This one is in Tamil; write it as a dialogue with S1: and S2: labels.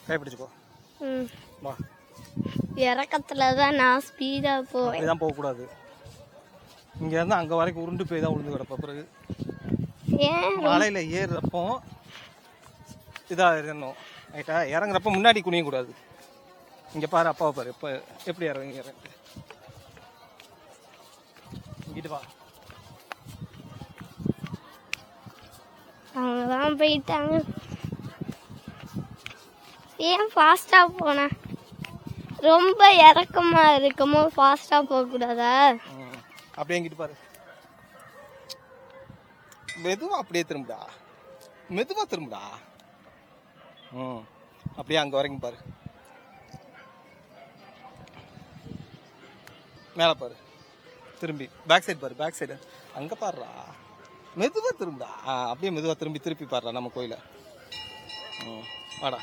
S1: கைப்பிடிச்சுக்கோ. வா.
S2: இறக்கத்துல தான் நான் ஸ்பீடா போவேன்.
S1: அப்படிதான் போகக்கூடாது. இங்க இருந்து அங்க வரைக்கும் உருண்டு போய் தான் விழுந்து கிடப்ப. பிறகு மலையில ஏறுறப்போ இதா இருக்கணும் ரைட்டா. இறங்குறப்ப முன்னாடி குனிய கூடாது. இங்க பாரு அப்பாவை பாரு இப்ப எப்படி இறங்க. இங்கிட்டு வா.
S2: அவங்கதான் போயிட்டாங்க. ஏன் ஃபாஸ்டா போன? ரொம்ப இறக்கமா இருக்குமோ ஃபாஸ்டா போக கூடாதா?
S1: அப்படியே இங்கிட்டு பாரு. மெதுவா அப்படியே திரும்புடா. மெதுவா திரும்புடா. அப்படியே அங்க வரைக்கும் பாரு. மேல பாரு. திரும்பி பேக் சைடு பாரு. பேக் சைடு அங்க பாருடா. மெதுவா திரும்புடா. அப்படியே மெதுவா திருப்பி பாருடா நம்ம கோயில. வாடா.